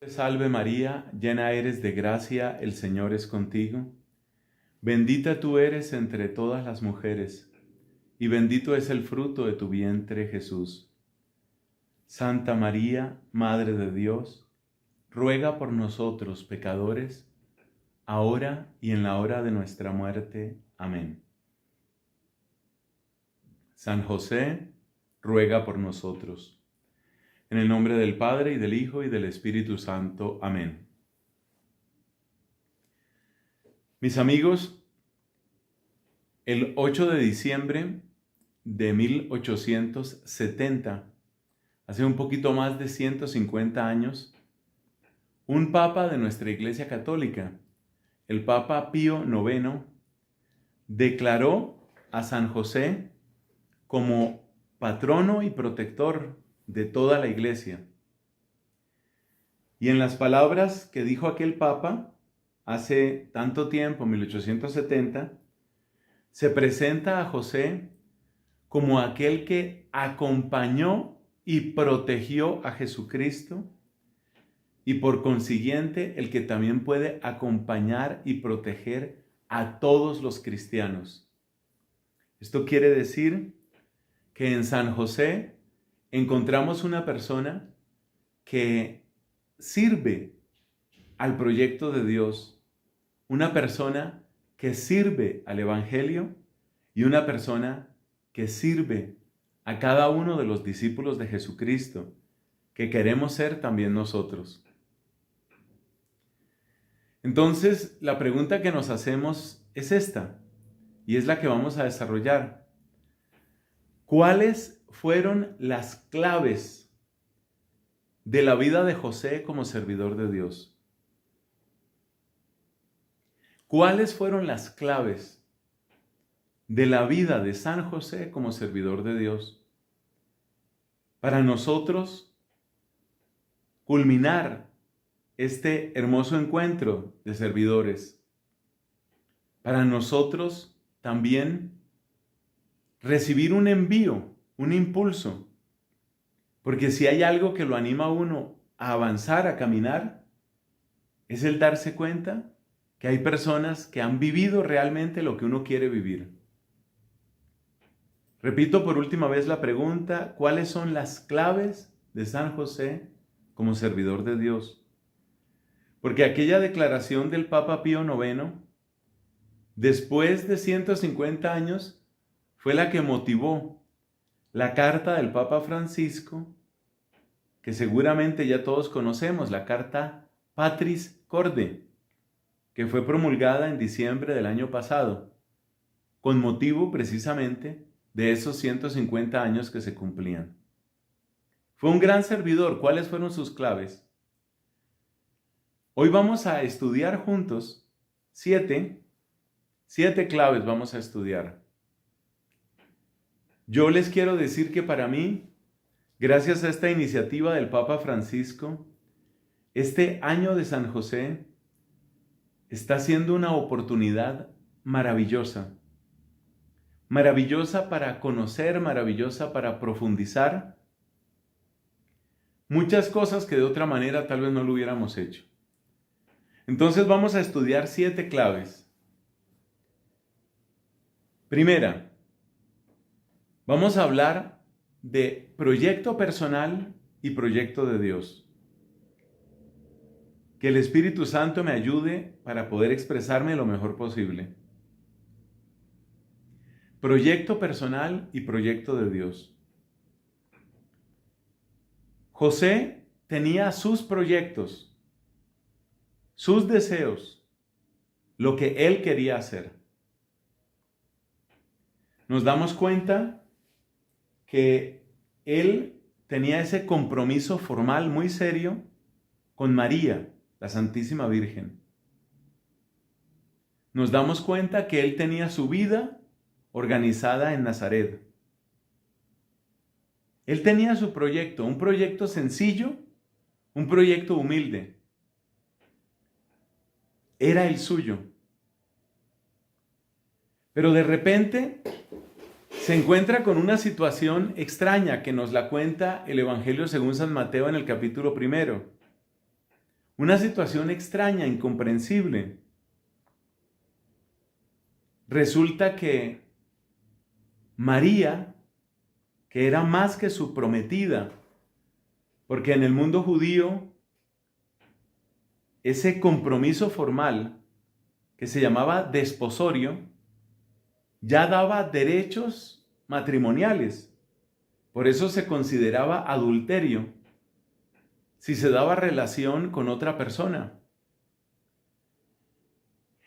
Salve María, llena eres de gracia, el Señor es contigo. Bendita tú eres entre todas las mujeres, y bendito es el fruto de tu vientre, Jesús. Santa María, Madre de Dios, ruega por nosotros pecadores, ahora y en la hora de nuestra muerte. Amén. San José, ruega por nosotros. En el nombre del Padre, y del Hijo, y del Espíritu Santo. Amén. Mis amigos, el 8 de diciembre de 1870, hace un poquito más de 150 años, un papa de nuestra Iglesia Católica, el Papa Pío IX, declaró a San José como patrono y protector de toda la Iglesia. Y en las palabras que dijo aquel Papa hace tanto tiempo, 1870, se presenta a José como aquel que acompañó y protegió a Jesucristo, y por consiguiente el que también puede acompañar y proteger a todos los cristianos. Esto quiere decir que en San José encontramos una persona que sirve al proyecto de Dios, una persona que sirve al Evangelio y una persona que sirve a cada uno de los discípulos de Jesucristo, que queremos ser también nosotros. Entonces, la pregunta que nos hacemos es esta, y es la que vamos a desarrollar. ¿Cuáles fueron las claves de la vida de José como servidor de Dios? ¿Cuáles fueron las claves de la vida de San José como servidor de Dios para nosotros culminar este hermoso encuentro de servidores? Para nosotros también recibir un envío, un impulso. Porque si hay algo que lo anima a uno a avanzar, a caminar, es el darse cuenta que hay personas que han vivido realmente lo que uno quiere vivir. Repito por última vez la pregunta: ¿cuáles son las claves de San José como servidor de Dios? Porque aquella declaración del Papa Pío IX, después de 150 años, fue la que motivó la carta del Papa Francisco, que seguramente ya todos conocemos, la carta Patris Corde, que fue promulgada en diciembre del año pasado, con motivo precisamente de esos 150 años que se cumplían. Fue un gran servidor. ¿Cuáles fueron sus claves? Hoy vamos a estudiar juntos siete claves vamos a estudiar. Yo les quiero decir que para mí, gracias a esta iniciativa del Papa Francisco, este año de San José está siendo una oportunidad maravillosa. Maravillosa para conocer, maravillosa para profundizar muchas cosas que de otra manera tal vez no lo hubiéramos hecho. Entonces vamos a estudiar 7 claves. Primera, vamos a hablar de proyecto personal y proyecto de Dios. Que el Espíritu Santo me ayude para poder expresarme lo mejor posible. Proyecto personal y proyecto de Dios. José tenía sus proyectos, sus deseos, lo que él quería hacer. Nos damos cuenta que él tenía ese compromiso formal muy serio con María, la Santísima Virgen. Nos damos cuenta que él tenía su vida organizada en Nazaret. Él tenía su proyecto, un proyecto sencillo, un proyecto humilde. Era el suyo. Pero de repente se encuentra con una situación extraña que nos la cuenta el Evangelio según San Mateo en el capítulo 1. Una situación extraña, incomprensible. Resulta que María, que era más que su prometida, porque en el mundo judío ese compromiso formal que se llamaba desposorio ya daba derechos matrimoniales. Por eso se consideraba adulterio si se daba relación con otra persona.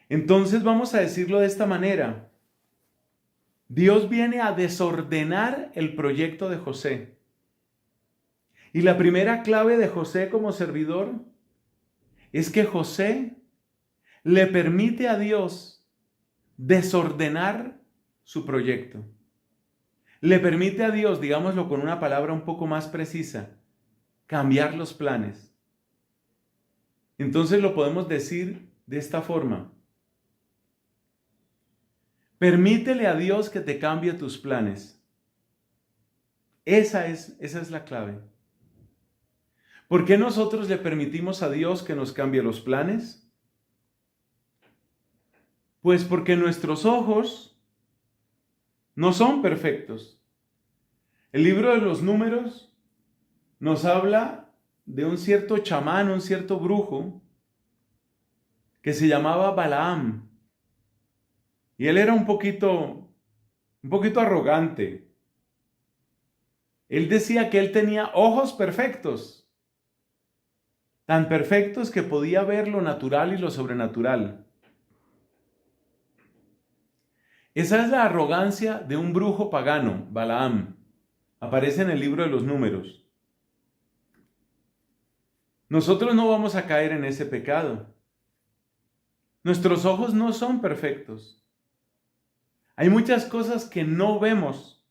Entonces vamos a decirlo de esta manera. Dios viene a desordenar el proyecto de José. Y la primera clave de José como servidor es que José le permite a Dios desordenar su proyecto. Le permite a Dios, digámoslo con una palabra un poco más precisa, cambiar los planes. Entonces lo podemos decir de esta forma. Permítele a Dios que te cambie tus planes. Esa es la clave. ¿Por qué nosotros le permitimos a Dios que nos cambie los planes? Pues porque nuestros ojos no son perfectos. El libro de los Números nos habla de un cierto chamán, un cierto brujo, que se llamaba Balaam. Y él era un poquito arrogante. Él decía que él tenía ojos perfectos, tan perfectos que podía ver lo natural y lo sobrenatural. Esa es la arrogancia de un brujo pagano, Balaam. Aparece en el libro de los Números. Nosotros no vamos a caer en ese pecado. Nuestros ojos no son perfectos. Hay muchas cosas que no vemos.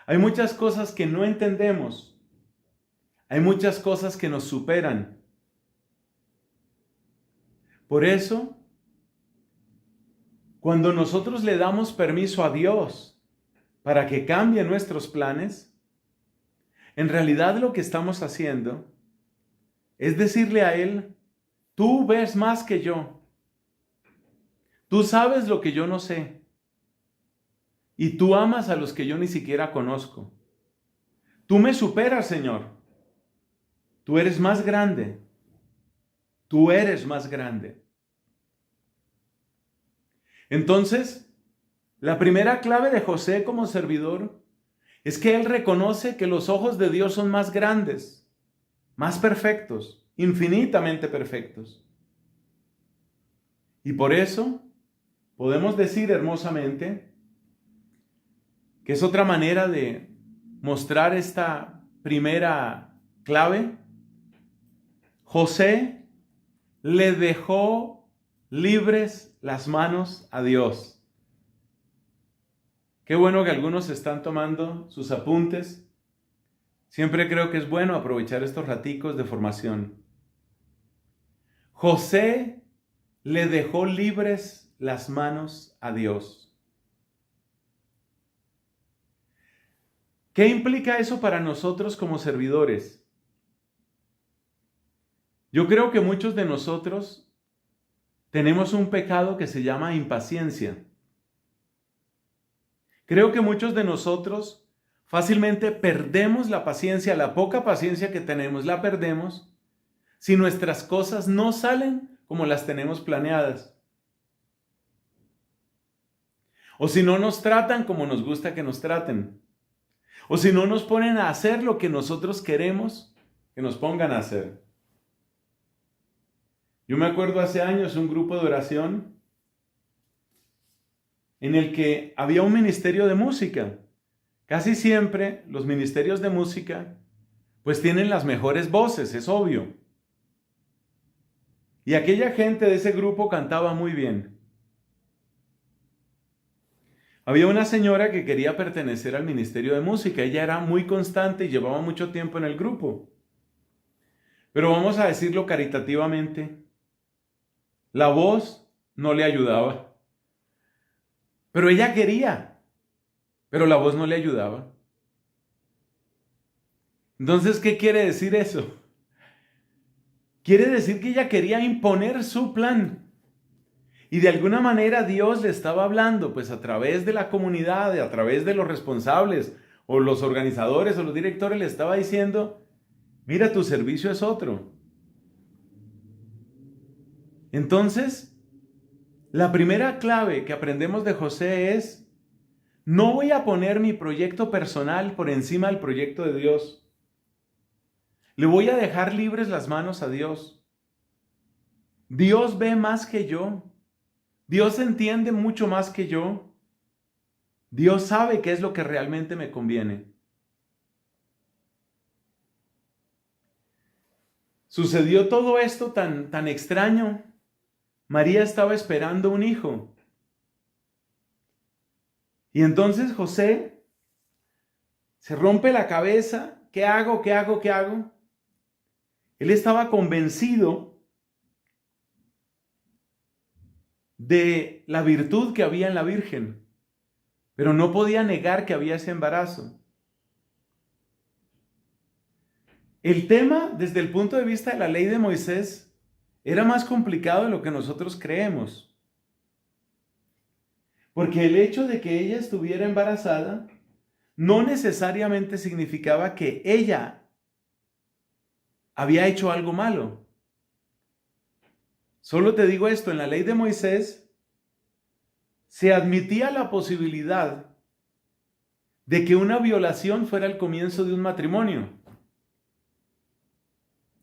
Hay muchas cosas que no entendemos. Hay muchas cosas que nos superan. Por eso, cuando nosotros le damos permiso a Dios para que cambie nuestros planes, en realidad lo que estamos haciendo es decirle a Él, tú ves más que yo. Tú sabes lo que yo no sé. Y tú amas a los que yo ni siquiera conozco. Tú me superas, Señor. Tú eres más grande. Tú eres más grande. Entonces, la primera clave de José como servidor es que él reconoce que los ojos de Dios son más grandes, más perfectos, infinitamente perfectos. Y por eso podemos decir hermosamente que es otra manera de mostrar esta primera clave. José le dejó libres las manos a Dios. Qué bueno que algunos están tomando sus apuntes. Siempre creo que es bueno aprovechar estos raticos de formación. José le dejó libres las manos a Dios. ¿Qué implica eso para nosotros como servidores? Yo creo que muchos de nosotros tenemos un pecado que se llama impaciencia. Creo que muchos de nosotros fácilmente perdemos la paciencia, la poca paciencia que tenemos la perdemos si nuestras cosas no salen como las tenemos planeadas. O si no nos tratan como nos gusta que nos traten. O si no nos ponen a hacer lo que nosotros queremos que nos pongan a hacer. Yo me acuerdo hace años un grupo de oración en el que había un ministerio de música. Casi siempre los ministerios de música pues tienen las mejores voces, es obvio. Y aquella gente de ese grupo cantaba muy bien. Había una señora que quería pertenecer al ministerio de música. Ella era muy constante y llevaba mucho tiempo en el grupo. Pero vamos a decirlo caritativamente, la voz no le ayudaba. Pero ella quería, pero la voz no le ayudaba. Entonces, ¿qué quiere decir eso? Quiere decir que ella quería imponer su plan. Y de alguna manera Dios le estaba hablando, pues a través de la comunidad, a través de los responsables, o los organizadores, o los directores, le estaba diciendo, mira, tu servicio es otro. Entonces, la primera clave que aprendemos de José es, no voy a poner mi proyecto personal por encima del proyecto de Dios. Le voy a dejar libres las manos a Dios. Dios ve más que yo. Dios entiende mucho más que yo. Dios sabe qué es lo que realmente me conviene. Sucedió todo esto tan extraño. María estaba esperando un hijo. Y entonces José se rompe la cabeza. ¿Qué hago? ¿Qué hago? ¿Qué hago? Él estaba convencido de la virtud que había en la Virgen, pero no podía negar que había ese embarazo. El tema, desde el punto de vista de la ley de Moisés, era más complicado de lo que nosotros creemos. Porque el hecho de que ella estuviera embarazada no necesariamente significaba que ella había hecho algo malo. Solo te digo esto, en la ley de Moisés se admitía la posibilidad de que una violación fuera el comienzo de un matrimonio.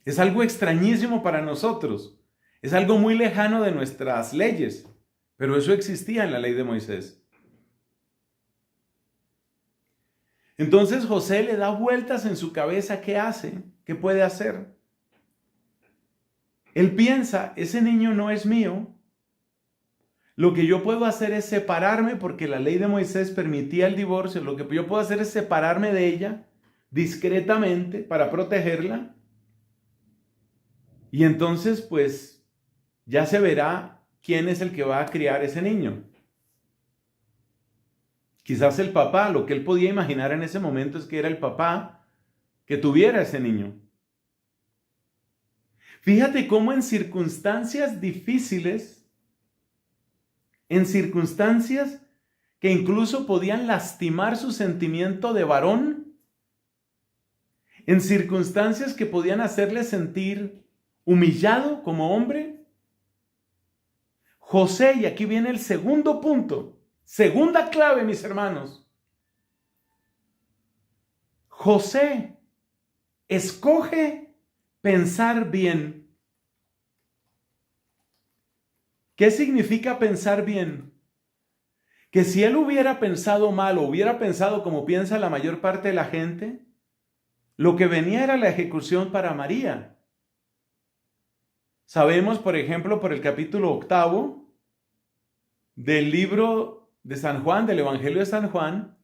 Es algo extrañísimo para nosotros. Es algo muy lejano de nuestras leyes. Pero eso existía en la ley de Moisés. Entonces José le da vueltas en su cabeza. ¿Qué hace? ¿Qué puede hacer? Él piensa, ese niño no es mío. Lo que yo puedo hacer es separarme, porque la ley de Moisés permitía el divorcio. Lo que yo puedo hacer es separarme de ella discretamente para protegerla. Y entonces, pues, ya se verá quién es el que va a criar ese niño. Quizás el papá, lo que él podía imaginar en ese momento es que era el papá que tuviera ese niño. Fíjate cómo en circunstancias difíciles, en circunstancias que incluso podían lastimar su sentimiento de varón, en circunstancias que podían hacerle sentir humillado como hombre, José, y aquí viene el segundo punto, segunda clave, mis hermanos. José escoge pensar bien. ¿Qué significa pensar bien? Que si él hubiera pensado mal o hubiera pensado como piensa la mayor parte de la gente, lo que venía era la ejecución para María. Sabemos, por ejemplo, por el capítulo 8 del libro de San Juan, del Evangelio de San Juan,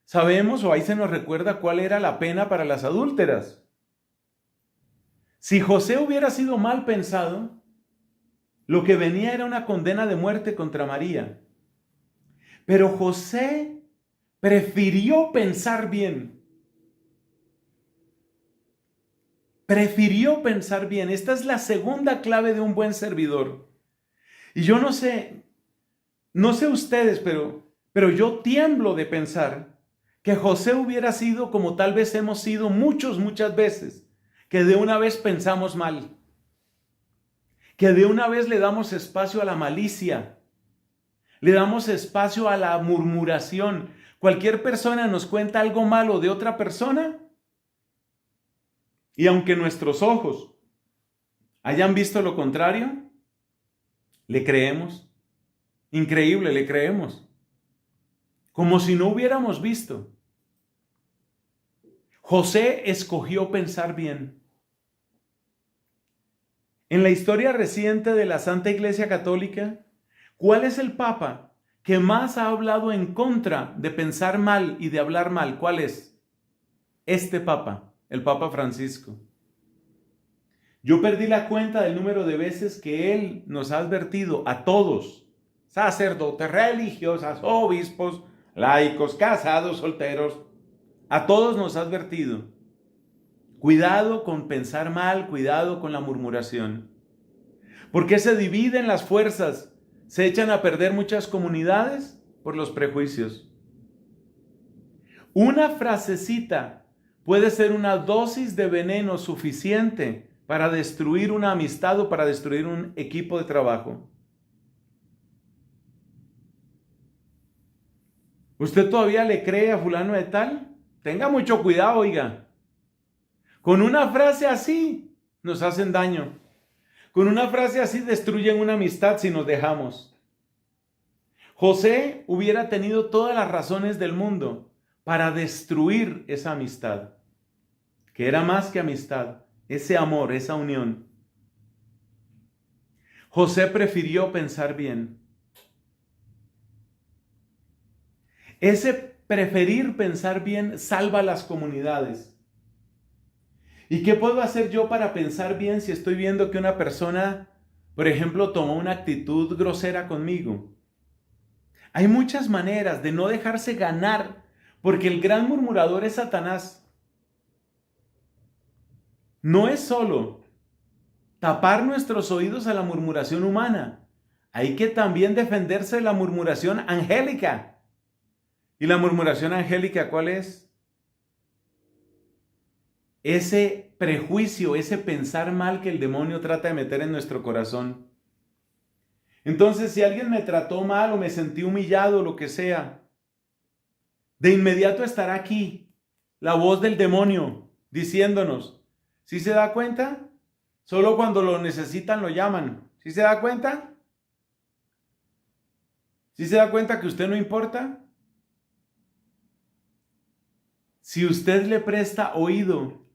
sabemos, o ahí se nos recuerda cuál era la pena para las adúlteras. Si José hubiera sido mal pensado, lo que venía era una condena de muerte contra María. Pero José prefirió pensar bien. Prefirió pensar bien. Esta es la segunda clave de un buen servidor. Y yo no sé ustedes, pero yo tiemblo de pensar que José hubiera sido como tal vez hemos sido muchas veces, que de una vez pensamos mal, que de una vez le damos espacio a la malicia, le damos espacio a la murmuración. Cualquier persona nos cuenta algo malo de otra persona, y aunque nuestros ojos hayan visto lo contrario, le creemos. Increíble, le creemos. Como si no hubiéramos visto. José escogió pensar bien. En la historia reciente de la Santa Iglesia Católica, ¿cuál es el papa que más ha hablado en contra de pensar mal y de hablar mal? ¿Cuál es? Este papa. El Papa Francisco. Yo perdí la cuenta del número de veces que él nos ha advertido a todos, sacerdotes, religiosas, obispos, laicos, casados, solteros, a todos nos ha advertido. Cuidado con pensar mal, cuidado con la murmuración. ¿Por qué se dividen las fuerzas? ¿Se echan a perder muchas comunidades? Por los prejuicios. Una frasecita puede ser una dosis de veneno suficiente para destruir una amistad o para destruir un equipo de trabajo. ¿Usted todavía le cree a fulano de tal? Tenga mucho cuidado, oiga. Con una frase así nos hacen daño. Con una frase así destruyen una amistad si nos dejamos. José hubiera tenido todas las razones del mundo para destruir esa amistad, que era más que amistad, ese amor, esa unión. José prefirió pensar bien. Ese preferir pensar bien salva las comunidades. ¿Y qué puedo hacer yo para pensar bien si estoy viendo que una persona, por ejemplo, tomó una actitud grosera conmigo? Hay muchas maneras de no dejarse ganar, porque el gran murmurador es Satanás. No es solo tapar nuestros oídos a la murmuración humana, hay que también defenderse de la murmuración angélica. ¿Y la murmuración angélica cuál es? Ese prejuicio, ese pensar mal que el demonio trata de meter en nuestro corazón. Entonces, si alguien me trató mal o me sentí humillado o lo que sea, de inmediato estará aquí la voz del demonio diciéndonos, ¿sí se da cuenta? Solo cuando lo necesitan lo llaman. ¿Sí se da cuenta? ¿Sí se da cuenta que usted no importa? Si usted le presta oído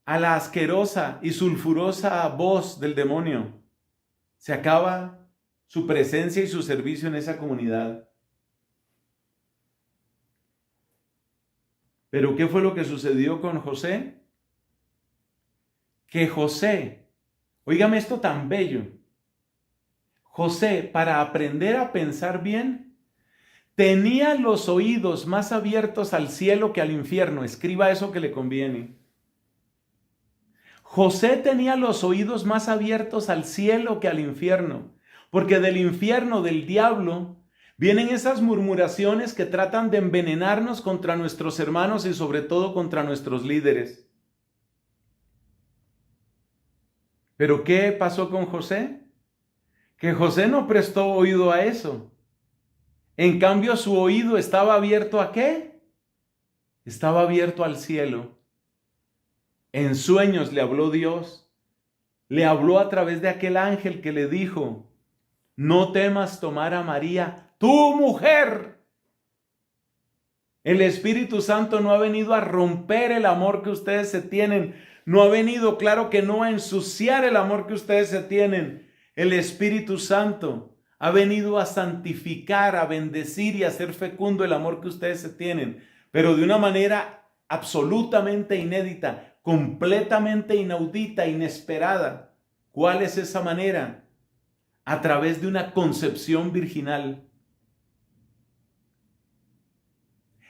a la asquerosa y sulfurosa voz del demonio, se acaba su presencia y su servicio en esa comunidad. Pero ¿qué fue lo que sucedió con José? Que José, óigame esto tan bello, José, para aprender a pensar bien, tenía los oídos más abiertos al cielo que al infierno. Escriba eso que le conviene. José tenía los oídos más abiertos al cielo que al infierno, porque del infierno, del diablo, vienen esas murmuraciones que tratan de envenenarnos contra nuestros hermanos y sobre todo contra nuestros líderes. ¿Pero qué pasó con José? Que José no prestó oído a eso. En cambio, su oído estaba abierto ¿a qué? Estaba abierto al cielo. En sueños le habló Dios. Le habló a través de aquel ángel que le dijo, no temas tomar a María, tu mujer. El Espíritu Santo no ha venido a romper el amor que ustedes se tienen. No ha venido, claro que no, a ensuciar el amor que ustedes se tienen. El Espíritu Santo ha venido a santificar, a bendecir y a hacer fecundo el amor que ustedes se tienen, pero de una manera absolutamente inédita, completamente inaudita, inesperada. ¿Cuál es esa manera? A través de una concepción virginal.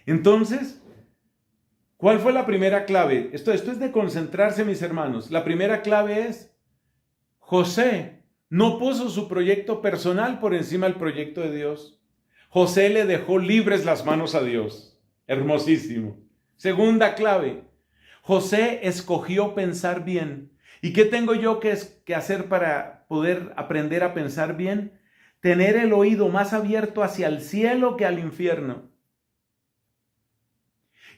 Entonces, ¿cuál fue la primera clave? Esto es de concentrarse, mis hermanos. La primera clave es, José no puso su proyecto personal por encima del proyecto de Dios. José le dejó libres las manos a Dios. Hermosísimo. Segunda clave, José escogió pensar bien. ¿Y qué tengo yo que hacer para poder aprender a pensar bien? Tener el oído más abierto hacia el cielo que al infierno.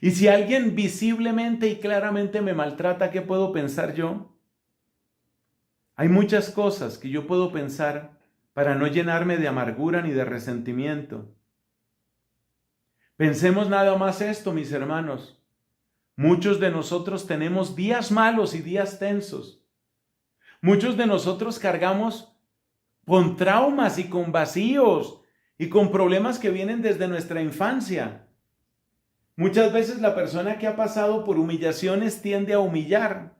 Y si alguien visiblemente y claramente me maltrata, ¿qué puedo pensar yo? Hay muchas cosas que yo puedo pensar para no llenarme de amargura ni de resentimiento. Pensemos nada más esto, mis hermanos. Muchos de nosotros tenemos días malos y días tensos. Muchos de nosotros cargamos con traumas y con vacíos y con problemas que vienen desde nuestra infancia. Muchas veces la persona que ha pasado por humillaciones tiende a humillar.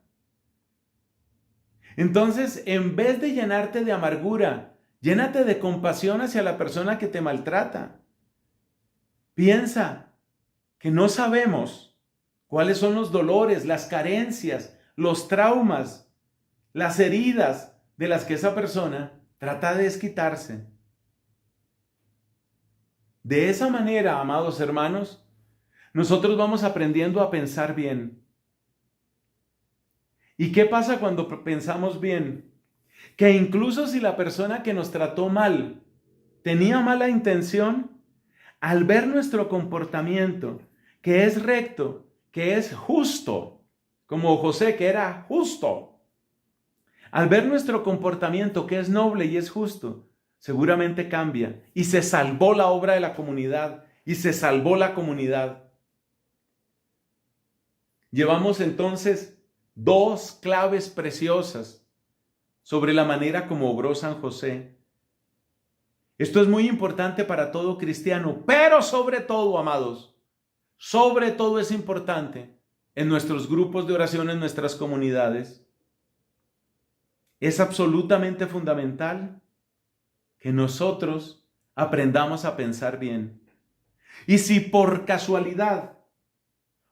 Entonces, en vez de llenarte de amargura, llénate de compasión hacia la persona que te maltrata. Piensa que no sabemos cuáles son los dolores, las carencias los traumas, las heridas de las que esa persona trata de desquitarse. De esa manera, amados hermanos, nosotros vamos aprendiendo a pensar bien. ¿Y qué pasa cuando pensamos bien? Que incluso si la persona que nos trató mal tenía mala intención, al ver nuestro comportamiento, que es recto, que es justo, como José, que era justo, al ver nuestro comportamiento, que es noble y es justo, seguramente cambia y se salvó la obra de la comunidad y se salvó la comunidad. Llevamos entonces dos claves preciosas sobre la manera como obró San José. Esto es muy importante para todo cristiano, pero sobre todo, amados, sobre todo es importante en nuestros grupos de oración, en nuestras comunidades. Es absolutamente fundamental que nosotros aprendamos a pensar bien. Y si por casualidad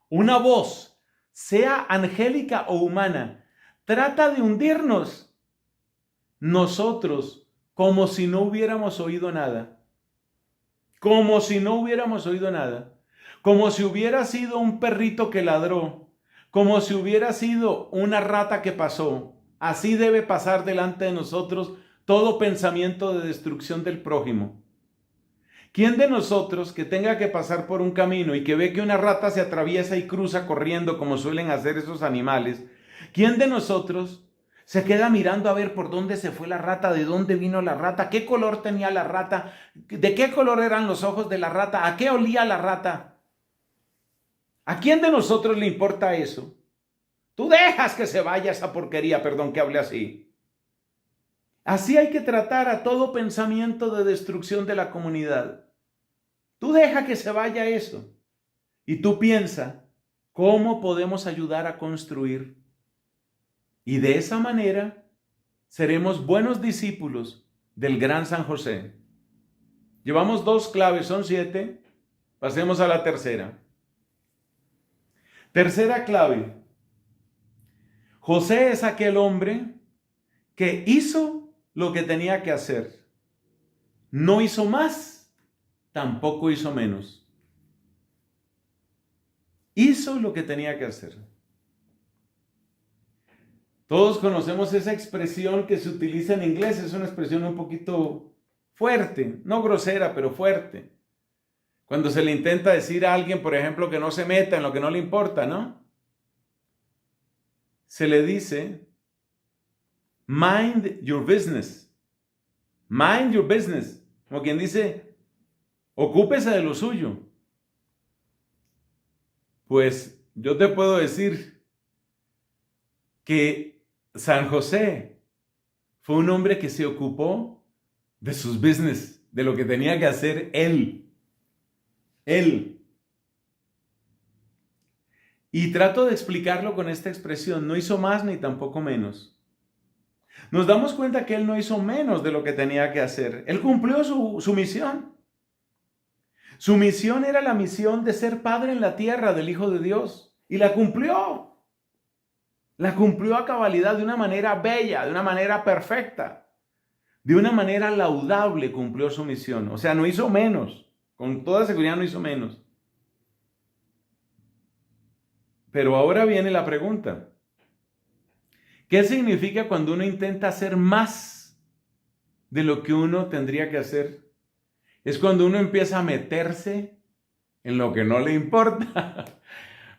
una voz, sea angélica o humana, trata de hundirnos, nosotros, como si no hubiéramos oído nada, como si no hubiéramos oído nada, como si hubiera sido un perrito que ladró, como si hubiera sido una rata que pasó, así debe pasar delante de nosotros todo pensamiento de destrucción del prójimo. ¿Quién de nosotros que tenga que pasar por un camino y que ve que una rata se atraviesa y cruza corriendo como suelen hacer esos animales, quién de nosotros se queda mirando a ver por dónde se fue la rata, de dónde vino la rata, qué color tenía la rata, de qué color eran los ojos de la rata, a qué olía la rata? ¿A quién de nosotros le importa eso? Tú dejas que se vaya esa porquería, perdón que hable así. Así hay que tratar a todo pensamiento de destrucción de la comunidad. Tú deja que se vaya eso. Y tú piensa, ¿cómo podemos ayudar a construir? Y de esa manera seremos buenos discípulos del gran San José. Llevamos dos claves, son 7. Pasemos a la tercera. Tercera clave. José es aquel hombre que hizo lo que tenía que hacer. No hizo más, tampoco hizo menos. Hizo lo que tenía que hacer. Todos conocemos esa expresión que se utiliza en inglés, es una expresión un poquito fuerte, no grosera, pero fuerte. Cuando se le intenta decir a alguien, por ejemplo, que no se meta en lo que no le importa, ¿no? Se le dice, mind your business. Mind your business. Como quien dice, ocúpese de lo suyo. Pues yo te puedo decir que San José fue un hombre que se ocupó de sus business, de lo que tenía que hacer él. Él. Y trato de explicarlo con esta expresión, no hizo más ni tampoco menos. Nos damos cuenta que él no hizo menos de lo que tenía que hacer. Él cumplió su misión. Su misión era la misión de ser padre en la tierra del Hijo de Dios. Y la cumplió. La cumplió a cabalidad de una manera bella, de una manera perfecta. De una manera laudable cumplió su misión. O sea, no hizo menos. Con toda seguridad no hizo menos. Pero ahora viene la pregunta. ¿Qué significa cuando uno intenta hacer más de lo que uno tendría que hacer? Es cuando uno empieza a meterse en lo que no le importa.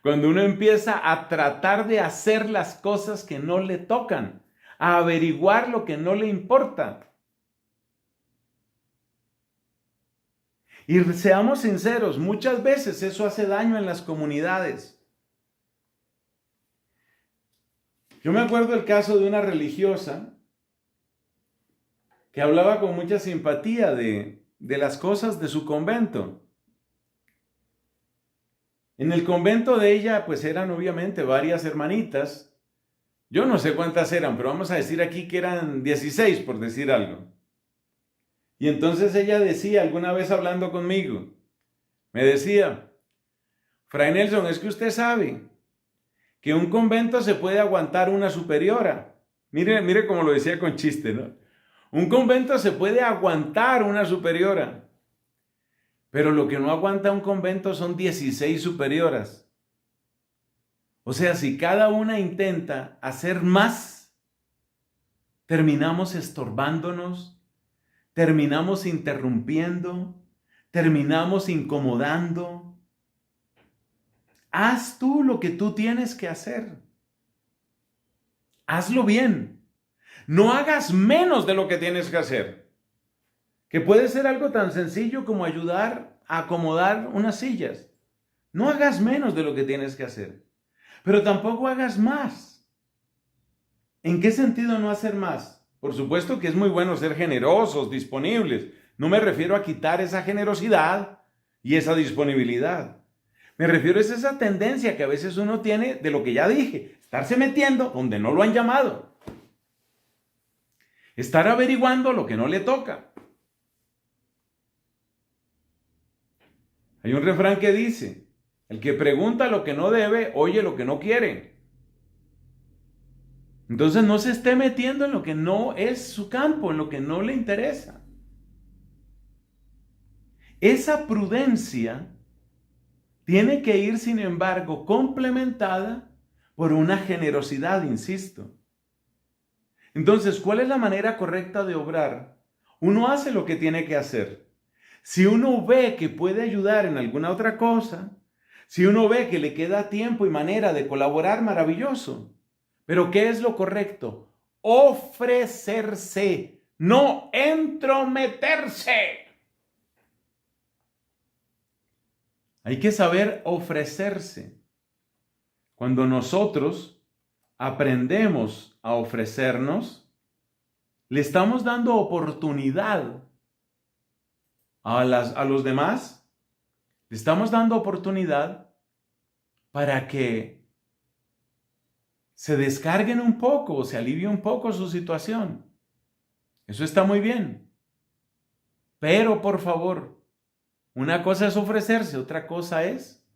Cuando uno empieza a tratar de hacer las cosas que no le tocan, a averiguar lo que no le importa. Y seamos sinceros, muchas veces eso hace daño en las comunidades. Yo me acuerdo el caso de una religiosa que hablaba con mucha simpatía de las cosas de su convento. En el convento de ella, pues eran obviamente varias hermanitas. Yo no sé cuántas eran, pero vamos a decir aquí que eran 16, por decir algo. Y entonces ella decía, alguna vez hablando conmigo, me decía, Fray Nelson, es que usted sabe que un convento se puede aguantar una superiora. Mire como lo decía con chiste, ¿no? Un convento se puede aguantar una superiora. Pero lo que no aguanta un convento son 16 superioras. O sea, si cada una intenta hacer más, terminamos estorbándonos, terminamos interrumpiendo, terminamos incomodando. Haz tú lo que tú tienes que hacer. Hazlo bien. No hagas menos de lo que tienes que hacer. Que puede ser algo tan sencillo como ayudar a acomodar unas sillas. No hagas menos de lo que tienes que hacer. Pero tampoco hagas más. ¿En qué sentido no hacer más? Por supuesto que es muy bueno ser generosos, disponibles. No me refiero a quitar esa generosidad y esa disponibilidad. Me refiero a esa tendencia que a veces uno tiene de lo que ya dije, estarse metiendo donde no lo han llamado. Estar averiguando lo que no le toca. Hay un refrán que dice, el que pregunta lo que no debe, oye lo que no quiere. Entonces no se esté metiendo en lo que no es su campo, en lo que no le interesa. Esa prudencia tiene que ir, sin embargo, complementada por una generosidad, insisto. Entonces, ¿cuál es la manera correcta de obrar? Uno hace lo que tiene que hacer. Si uno ve que puede ayudar en alguna otra cosa, si uno ve que le queda tiempo y manera de colaborar, maravilloso. Pero ¿qué es lo correcto? Ofrecerse, no entrometerse. Hay que saber ofrecerse. Cuando nosotros aprendemos a ofrecernos, le estamos dando oportunidad a los demás, le estamos dando oportunidad para que se descarguen un poco o se alivie un poco su situación. Eso está muy bien. Pero, por favor, una cosa es ofrecerse, otra cosa es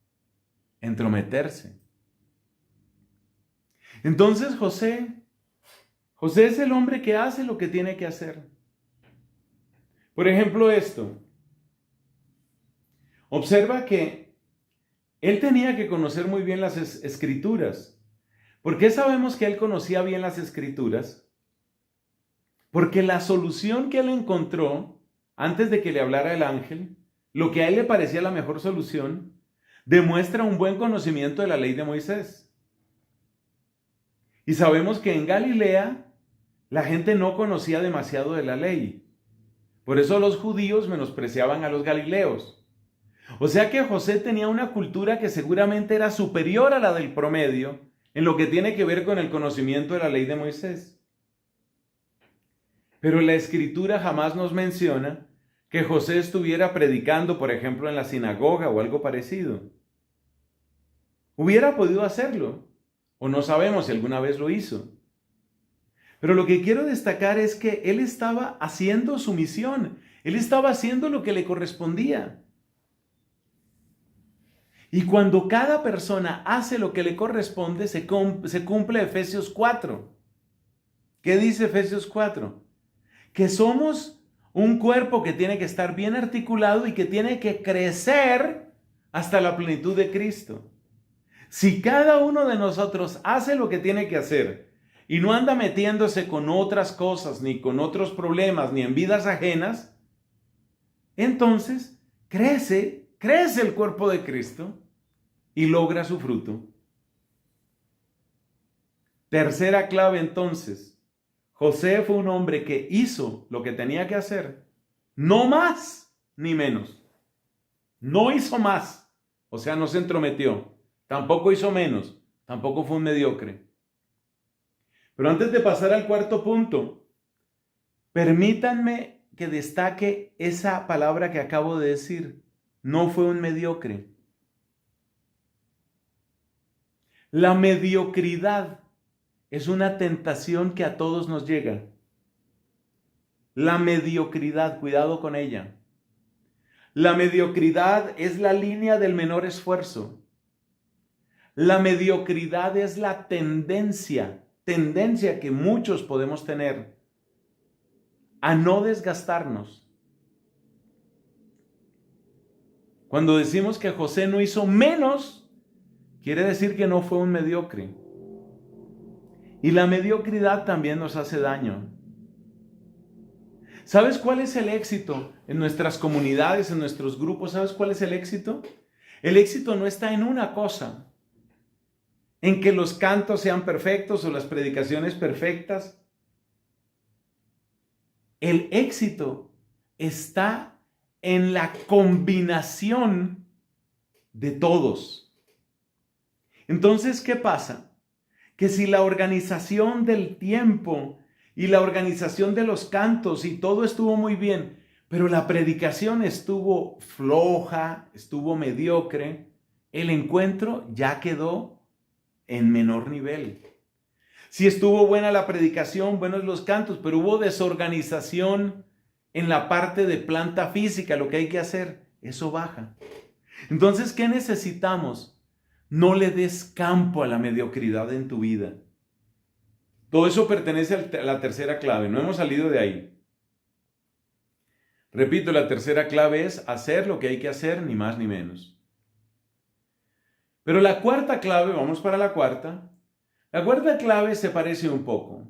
entrometerse. Entonces José es el hombre que hace lo que tiene que hacer. Por ejemplo, esto. Observa que él tenía que conocer muy bien las escrituras. ¿Por qué sabemos que él conocía bien las escrituras? Porque la solución que él encontró antes de que le hablara el ángel, lo que a él le parecía la mejor solución, demuestra un buen conocimiento de la ley de Moisés. Y sabemos que en Galilea la gente no conocía demasiado de la ley. Por eso los judíos menospreciaban a los galileos. O sea que José tenía una cultura que seguramente era superior a la del promedio en lo que tiene que ver con el conocimiento de la ley de Moisés. Pero la Escritura jamás nos menciona que José estuviera predicando, por ejemplo, en la sinagoga o algo parecido. Hubiera podido hacerlo, o no sabemos si alguna vez lo hizo. Pero lo que quiero destacar es que él estaba haciendo su misión, él estaba haciendo lo que le correspondía. Y cuando cada persona hace lo que le corresponde, se cumple Efesios 4. ¿Qué dice Efesios 4? Que somos un cuerpo que tiene que estar bien articulado y que tiene que crecer hasta la plenitud de Cristo. Si cada uno de nosotros hace lo que tiene que hacer y no anda metiéndose con otras cosas, ni con otros problemas, ni en vidas ajenas, entonces crece el cuerpo de Cristo y logra su fruto. Tercera clave entonces. José fue un hombre que hizo lo que tenía que hacer, no más ni menos. No hizo más, o sea, no se entrometió. Tampoco hizo menos, tampoco fue un mediocre. Pero antes de pasar al cuarto punto, permítanme que destaque esa palabra que acabo de decir. No fue un mediocre. La mediocridad es una tentación que a todos nos llega. La mediocridad, cuidado con ella. La mediocridad es la línea del menor esfuerzo. La mediocridad es la tendencia que muchos podemos tener a no desgastarnos. Cuando decimos que José no hizo menos, quiere decir que no fue un mediocre. Y la mediocridad también nos hace daño. ¿Sabes cuál es el éxito en nuestras comunidades, en nuestros grupos? ¿Sabes cuál es el éxito? El éxito no está en una cosa, en que los cantos sean perfectos o las predicaciones perfectas. El éxito está en la combinación de todos. Entonces, ¿qué pasa? Que si la organización del tiempo y la organización de los cantos y todo estuvo muy bien, pero la predicación estuvo floja, estuvo mediocre, el encuentro ya quedó en menor nivel. Si estuvo buena la predicación, buenos los cantos, pero hubo desorganización en la parte de planta física, lo que hay que hacer, eso baja. Entonces, ¿qué necesitamos? No le des campo a la mediocridad en tu vida. Todo eso pertenece a la tercera clave, no hemos salido de ahí. Repito, la tercera clave es hacer lo que hay que hacer, ni más ni menos. Pero la cuarta clave, vamos para la cuarta. La cuarta clave se parece un poco.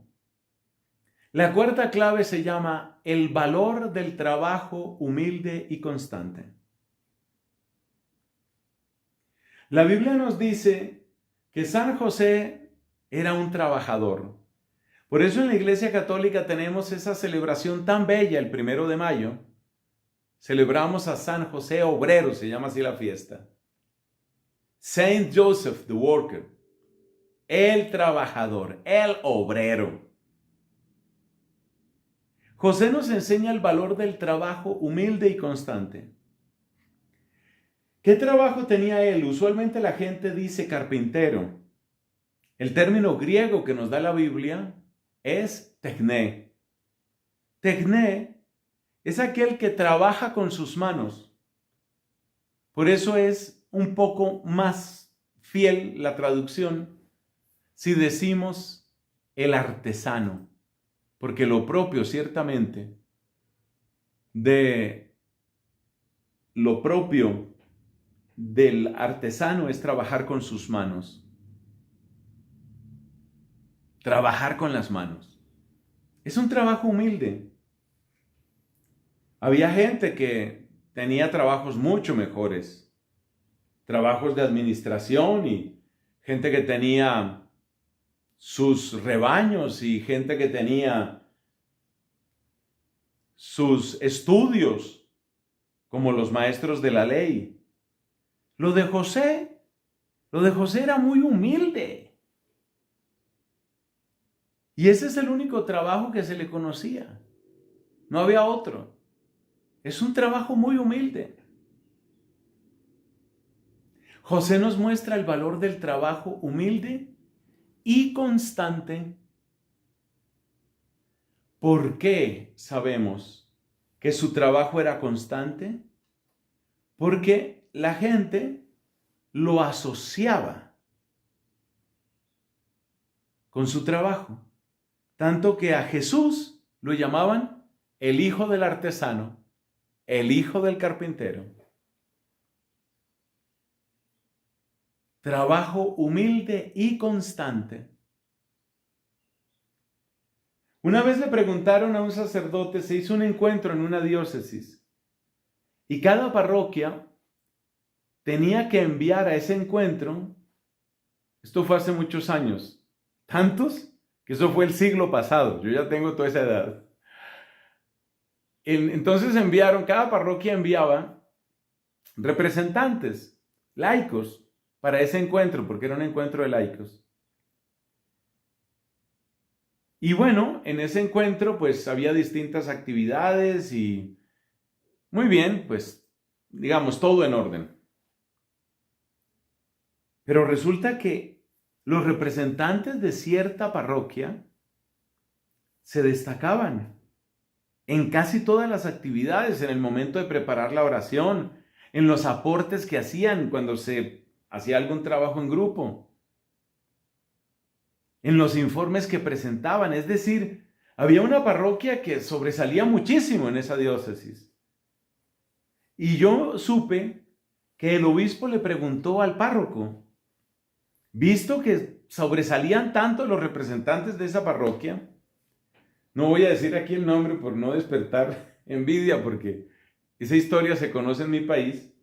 La cuarta clave se llama el valor del trabajo humilde y constante. La Biblia nos dice que San José era un trabajador. Por eso en la Iglesia Católica tenemos esa celebración tan bella el 1 de mayo. Celebramos a San José Obrero, se llama así la fiesta. Saint Joseph the Worker, el trabajador, el obrero. José nos enseña el valor del trabajo humilde y constante. ¿Qué trabajo tenía él? Usualmente la gente dice carpintero. El término griego que nos da la Biblia es techné. Techné es aquel que trabaja con sus manos. Por eso es un poco más fiel la traducción si decimos el artesano, porque lo propio ciertamente del artesano es trabajar con sus manos. Trabajar con las manos. Es un trabajo humilde. Había gente que tenía trabajos mucho mejores. Trabajos de administración y gente que tenía sus rebaños y gente que tenía sus estudios, como los maestros de la ley. Lo de José era muy humilde. Y ese es el único trabajo que se le conocía. No había otro. Es un trabajo muy humilde. José nos muestra el valor del trabajo humilde y constante. ¿Por qué sabemos que su trabajo era constante? Porque la gente lo asociaba con su trabajo. Tanto que a Jesús lo llamaban el hijo del artesano, el hijo del carpintero. Trabajo humilde y constante. Una vez le preguntaron a un sacerdote, se hizo un encuentro en una diócesis y cada parroquia tenía que enviar a ese encuentro, esto fue hace muchos años, tantos que eso fue el siglo pasado, yo ya tengo toda esa edad. Entonces cada parroquia enviaba representantes, laicos, para ese encuentro, porque era un encuentro de laicos. Y bueno, en ese encuentro pues había distintas actividades y muy bien, pues digamos todo en orden. Pero resulta que los representantes de cierta parroquia se destacaban en casi todas las actividades, en el momento de preparar la oración, en los aportes que hacían cuando se hacía algún trabajo en grupo, en los informes que presentaban. Es decir, había una parroquia que sobresalía muchísimo en esa diócesis. Y yo supe que el obispo le preguntó al párroco, visto que sobresalían tanto los representantes de esa parroquia, no voy a decir aquí el nombre por no despertar envidia, porque esa historia se conoce en mi país.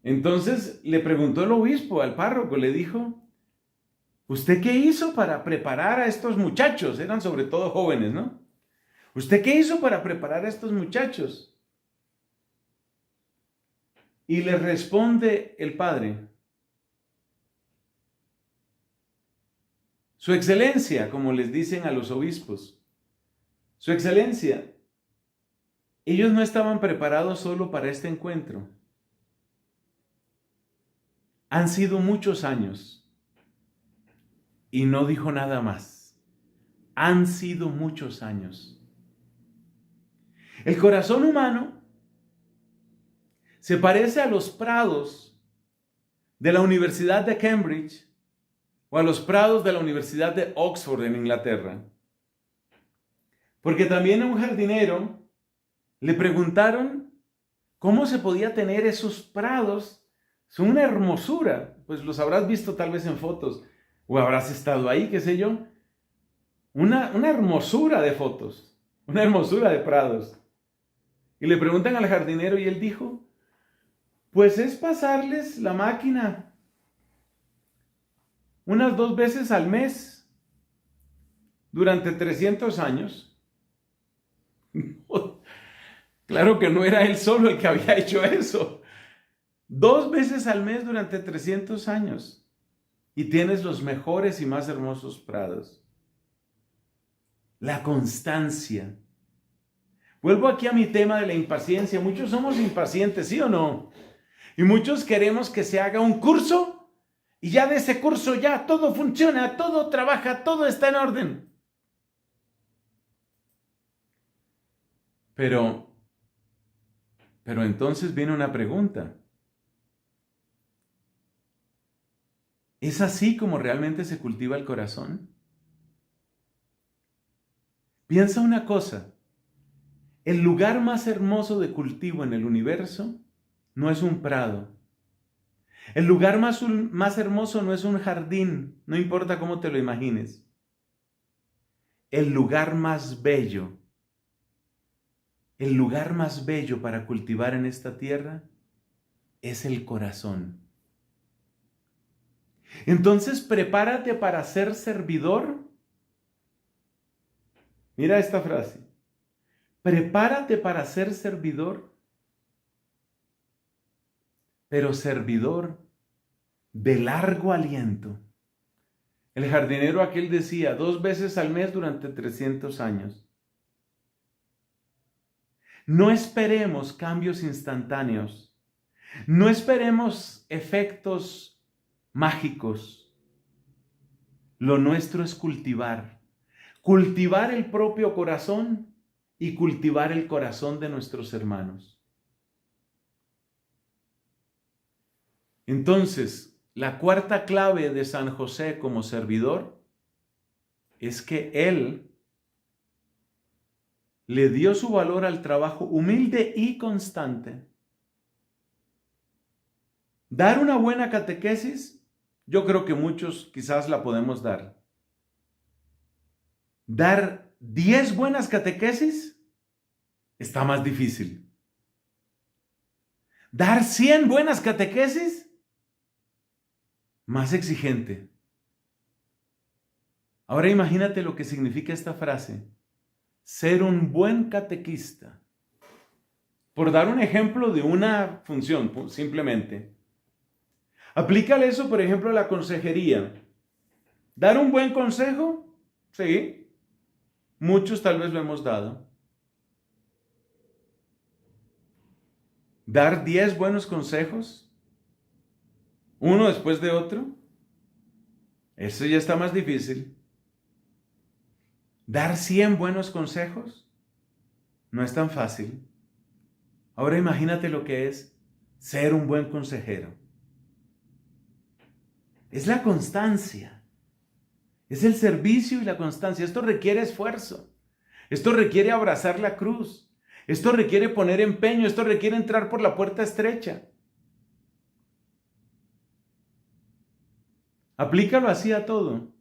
Entonces le preguntó el obispo al párroco, le dijo, ¿usted qué hizo para preparar a estos muchachos? Eran sobre todo jóvenes, ¿no? ¿Usted qué hizo para preparar a estos muchachos? Y le responde el padre, Su Excelencia, como les dicen a los obispos, Su Excelencia, ellos no estaban preparados solo para este encuentro. Han sido muchos años. Y no dijo nada más. Han sido muchos años. El corazón humano se parece a los prados de la Universidad de Cambridge o a los prados de la Universidad de Oxford en Inglaterra. Porque también a un jardinero le preguntaron cómo se podía tener esos prados. Son una hermosura, pues los habrás visto tal vez en fotos, o habrás estado ahí, qué sé yo. Una hermosura de fotos, una hermosura de prados. Y le preguntan al jardinero y él dijo, pues es pasarles la máquina unas 2 veces al mes durante 300 años. Claro que no era él solo el que había hecho eso. 2 veces al mes durante 300 años. Y tienes los mejores y más hermosos prados. La constancia. Vuelvo aquí a mi tema de la impaciencia. Muchos somos impacientes, ¿sí o no? Y muchos queremos que se haga un curso y ya de ese curso ya todo funciona, todo trabaja, todo está en orden. Pero entonces viene una pregunta. ¿Es así como realmente se cultiva el corazón? Piensa una cosa. El lugar más hermoso de cultivo en el universo no es un prado. El lugar más hermoso no es un jardín, no importa cómo te lo imagines. El lugar más bello para cultivar en esta tierra es el corazón. Entonces, prepárate para ser servidor. Mira esta frase. Prepárate para ser servidor, pero servidor de largo aliento. El jardinero aquel decía 2 veces al mes durante 300 años. No esperemos cambios instantáneos. No esperemos efectos mágicos. Lo nuestro es cultivar el propio corazón y cultivar el corazón de nuestros hermanos. Entonces, la cuarta clave de San José como servidor es que él le dio su valor al trabajo humilde y constante. Dar una buena catequesis, yo creo que muchos quizás la podemos dar. Dar 10 buenas catequesis está más difícil. Dar 100 buenas catequesis, más exigente. Ahora imagínate lo que significa esta frase. Ser un buen catequista. Por dar un ejemplo de una función, simplemente. Aplícale eso, por ejemplo, a la consejería. ¿Dar un buen consejo? Sí. Muchos tal vez lo hemos dado. ¿Dar 10 buenos consejos? Uno después de otro. Eso ya está más difícil. ¿Dar 100 buenos consejos? No es tan fácil. Ahora imagínate lo que es ser un buen consejero. Es la constancia. Es el servicio y la constancia. Esto requiere esfuerzo. Esto requiere abrazar la cruz. Esto requiere poner empeño. Esto requiere entrar por la puerta estrecha. Aplícalo así a todo.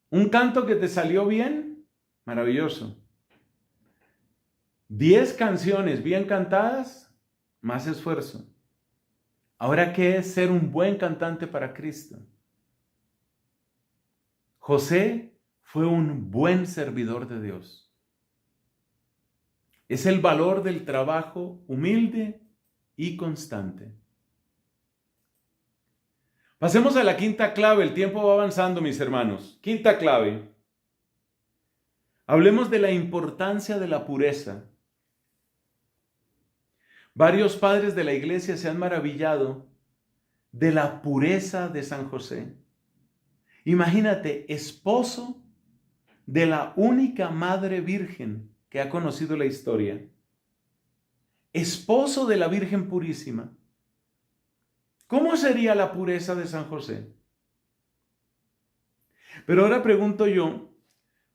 Un canto que te salió bien, maravilloso. 10 canciones bien cantadas, más esfuerzo. Ahora, ¿qué es ser un buen cantante para Cristo? José fue un buen servidor de Dios. Es el valor del trabajo humilde y constante. Pasemos a la quinta clave. El tiempo va avanzando, mis hermanos. Quinta clave. Hablemos de la importancia de la pureza. Varios padres de la iglesia se han maravillado de la pureza de San José. Imagínate, esposo de la única madre virgen que ha conocido la historia. Esposo de la Virgen Purísima. ¿Cómo sería la pureza de San José? Pero ahora pregunto yo,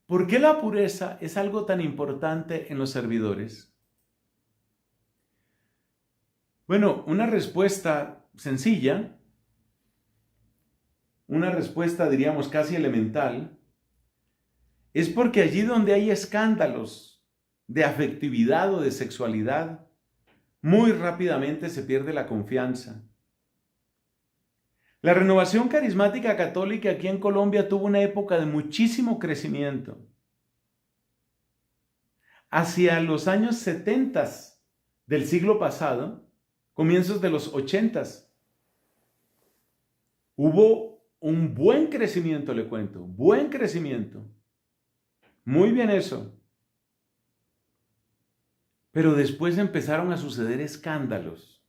¿por qué la pureza es algo tan importante en los servidores? Bueno, una respuesta sencilla, una respuesta diríamos casi elemental, es porque allí donde hay escándalos de afectividad o de sexualidad, muy rápidamente se pierde la confianza. La renovación carismática católica aquí en Colombia tuvo una época de muchísimo crecimiento. Hacia los años 70 del siglo pasado, comienzos de los 80, hubo un buen crecimiento, le cuento, buen crecimiento. Muy bien eso. Pero después empezaron a suceder escándalos.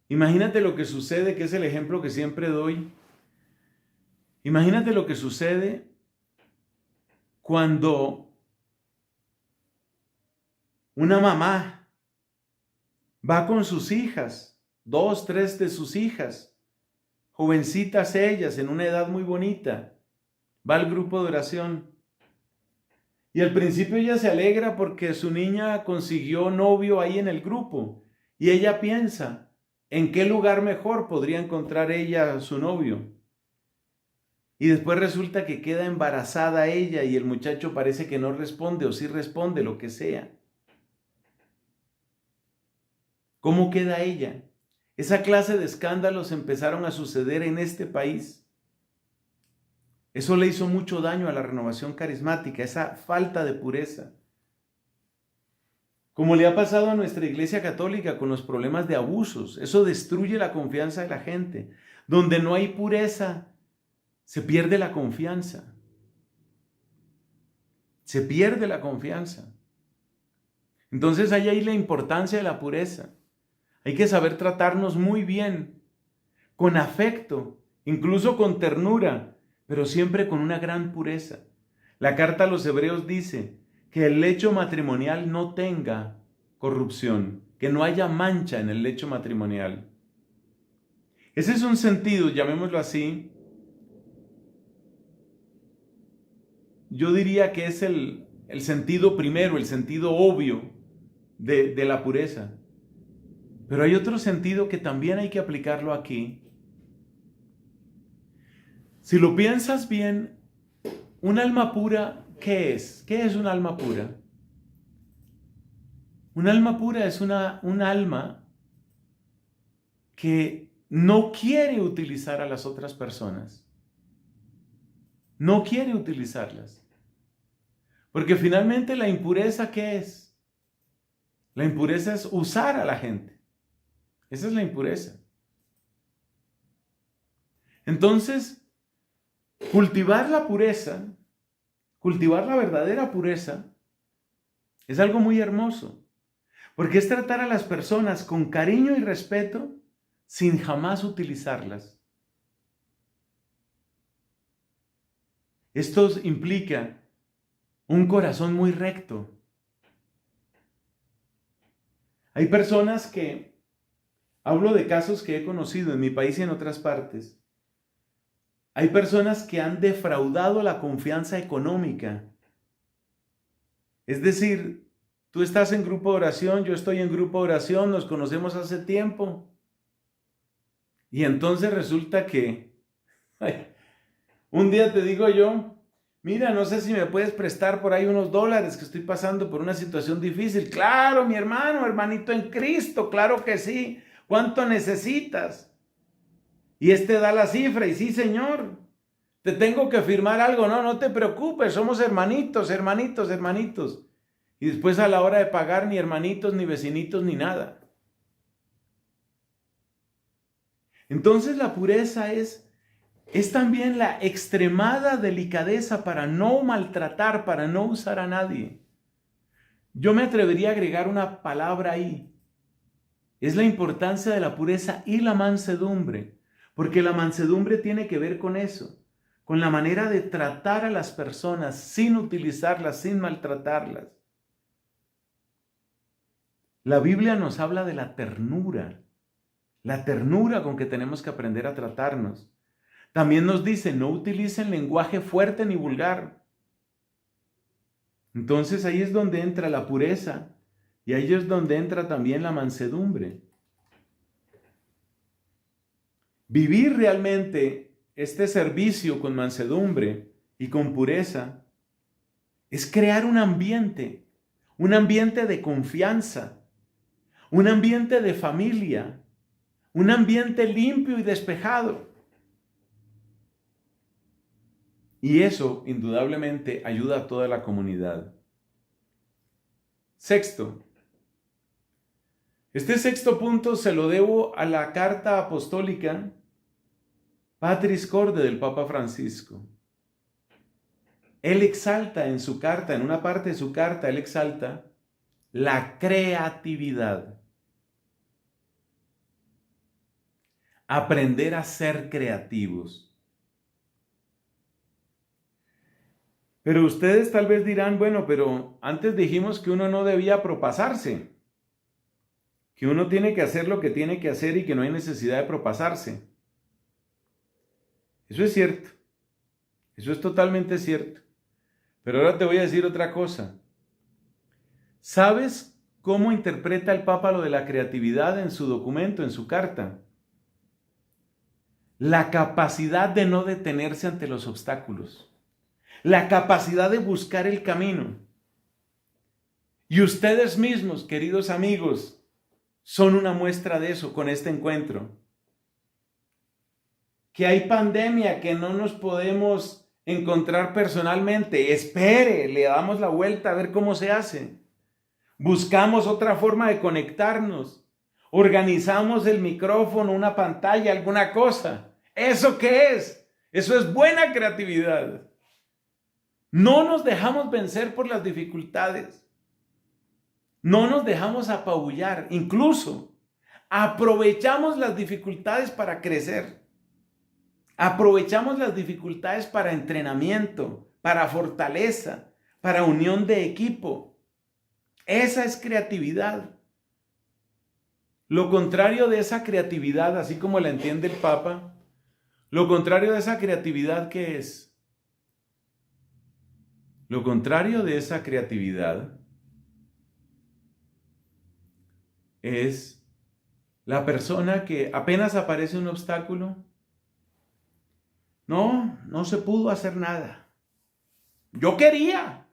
Imagínate lo que sucede, que es el ejemplo que siempre doy. Imagínate lo que sucede cuando una mamá va con sus hijas, 2, 3 de sus hijas, jovencitas ellas, en una edad muy bonita, va al grupo de oración. Y al principio ella se alegra porque su niña consiguió novio ahí en el grupo. Y ella piensa, ¿en qué lugar mejor podría encontrar ella a su novio? Y después resulta que queda embarazada ella y el muchacho parece que no responde o sí responde, lo que sea. ¿Cómo queda ella? Esa clase de escándalos empezaron a suceder en este país. Eso le hizo mucho daño a la renovación carismática, esa falta de pureza. Como le ha pasado a nuestra Iglesia Católica con los problemas de abusos, eso destruye la confianza de la gente. Donde no hay pureza, se pierde la confianza. Se pierde la confianza. Entonces ahí hay la importancia de la pureza. Hay que saber tratarnos muy bien, con afecto, incluso con ternura, pero siempre con una gran pureza. La carta a los Hebreos dice que el lecho matrimonial no tenga corrupción, que no haya mancha en el lecho matrimonial. Ese es un sentido, llamémoslo así, yo diría que es el sentido primero, el sentido obvio de la pureza. Pero hay otro sentido que también hay que aplicarlo aquí. Si lo piensas bien, un alma pura, ¿qué es? ¿Qué es un alma pura? Un alma pura es un alma que no quiere utilizar a las otras personas. No quiere utilizarlas. Porque finalmente la impureza, ¿qué es? La impureza es usar a la gente. Esa es la impureza. Entonces, cultivar la pureza, cultivar la verdadera pureza, es algo muy hermoso. Porque es tratar a las personas con cariño y respeto sin jamás utilizarlas. Esto implica un corazón muy recto. Hay personas que Hablo de casos que he conocido en mi país y en otras partes. Hay personas que han defraudado la confianza económica. Es decir, tú estás en grupo de oración, yo estoy en grupo de oración, nos conocemos hace tiempo. Y entonces resulta que un día te digo yo, mira, no sé si me puedes prestar por ahí unos dólares que estoy pasando por una situación difícil. Claro, mi hermano, hermanito en Cristo, claro que sí. ¿Cuánto necesitas? Y da la cifra y sí, señor, te tengo que firmar algo. No, no te preocupes, somos hermanitos, hermanitos, hermanitos. Y después a la hora de pagar ni hermanitos, ni vecinitos, ni nada. Entonces la pureza es también la extremada delicadeza para no maltratar, para no usar a nadie. Yo me atrevería a agregar una palabra ahí. Es la importancia de la pureza y la mansedumbre, porque la mansedumbre tiene que ver con eso, con la manera de tratar a las personas sin utilizarlas, sin maltratarlas. La Biblia nos habla de la ternura con que tenemos que aprender a tratarnos. También nos dice, no utilicen lenguaje fuerte ni vulgar. Entonces ahí es donde entra la pureza y ahí es donde entra también la mansedumbre. Vivir realmente este servicio con mansedumbre y con pureza es crear un ambiente de confianza, un ambiente de familia, un ambiente limpio y despejado. Y eso, indudablemente, ayuda a toda la comunidad. Sexto. Este sexto punto se lo debo a la carta apostólica Patris Corde del Papa Francisco. Él exalta en su carta, en una parte de su carta, él exalta la creatividad. Aprender a ser creativos. Pero ustedes tal vez dirán, bueno, pero antes dijimos que uno no debía propasarse, que uno tiene que hacer lo que tiene que hacer y que no hay necesidad de propasarse. Eso es cierto, eso es totalmente cierto. Pero ahora te voy a decir otra cosa. ¿Sabes cómo interpreta el Papa lo de la creatividad en su documento, en su carta? La capacidad de no detenerse ante los obstáculos. La capacidad de buscar el camino. Y ustedes mismos, queridos amigos, son una muestra de eso con este encuentro. Que hay pandemia, que no nos podemos encontrar personalmente. Espere, le damos la vuelta a ver cómo se hace. Buscamos otra forma de conectarnos. Organizamos el micrófono, una pantalla, alguna cosa. ¿Eso qué es? Eso es buena creatividad. No nos dejamos vencer por las dificultades. No nos dejamos apabullar. Incluso aprovechamos las dificultades para crecer. Aprovechamos las dificultades para entrenamiento, para fortaleza, para unión de equipo. Esa es creatividad. Lo contrario de esa creatividad, así como la entiende el Papa, lo contrario de esa creatividad, ¿qué es? Lo contrario de esa creatividad es la persona que apenas aparece un obstáculo. No se pudo hacer nada. Yo quería,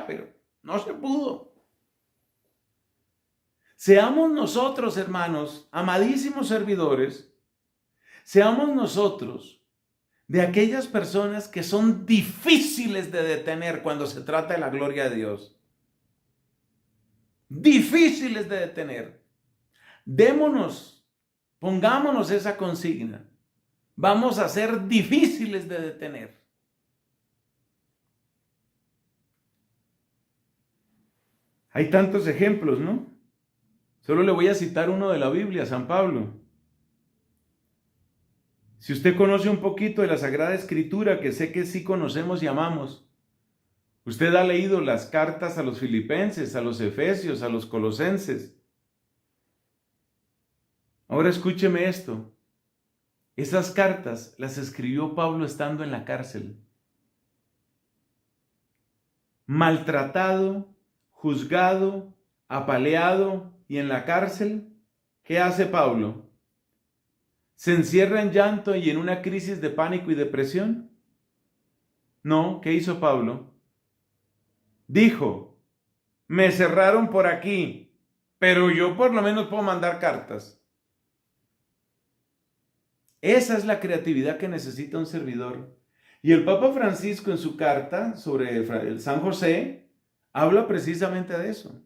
pero no se pudo. Seamos nosotros, hermanos, amadísimos servidores, seamos nosotros de aquellas personas que son difíciles de detener cuando se trata de la gloria de Dios. Difíciles de detener. Pongámonos esa consigna. Vamos a ser difíciles de detener. Hay tantos ejemplos, ¿no? Solo le voy a citar uno de la Biblia, San Pablo. Si usted conoce un poquito de la Sagrada Escritura, que sé que sí conocemos y amamos, usted ha leído las cartas a los Filipenses, a los Efesios, a los Colosenses. Ahora escúcheme esto. Esas cartas las escribió Pablo estando en la cárcel. Maltratado, juzgado, apaleado y en la cárcel, ¿qué hace Pablo? ¿Se encierra en llanto y en una crisis de pánico y depresión? No, ¿qué hizo Pablo? Dijo, me cerraron por aquí, pero yo por lo menos puedo mandar cartas. Esa es la creatividad que necesita un servidor. Y el Papa Francisco en su carta sobre el San José habla precisamente de eso.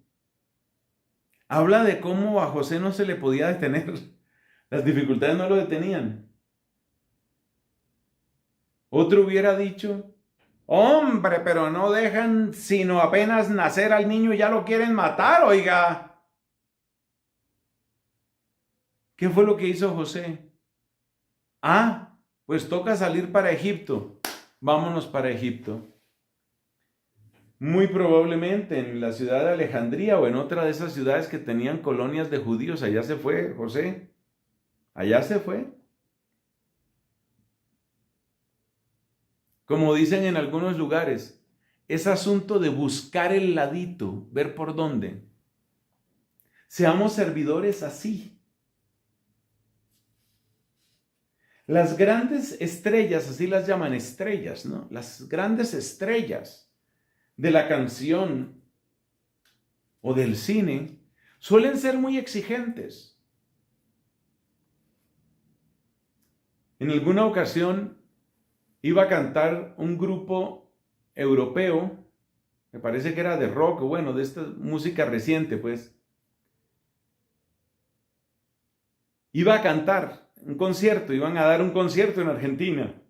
Habla de cómo a José no se le podía detener. Las dificultades no lo detenían. Otro hubiera dicho, hombre, pero no dejan sino apenas nacer al niño y ya lo quieren matar, oiga. ¿Qué fue lo que hizo José? Ah, pues toca salir para Egipto. Vámonos para Egipto. Muy probablemente en la ciudad de Alejandría o en otra de esas ciudades que tenían colonias de judíos. Allá se fue José. Allá se fue. Como dicen en algunos lugares, es asunto de buscar el ladito, ver por dónde. Seamos servidores así. Las grandes estrellas, así las llaman estrellas, ¿no? Las grandes estrellas de la canción o del cine suelen ser muy exigentes. En alguna ocasión iba a cantar un grupo europeo, me parece que era de rock, bueno, de esta música reciente, pues. Iba a cantar un concierto, iban a dar un concierto en Argentina.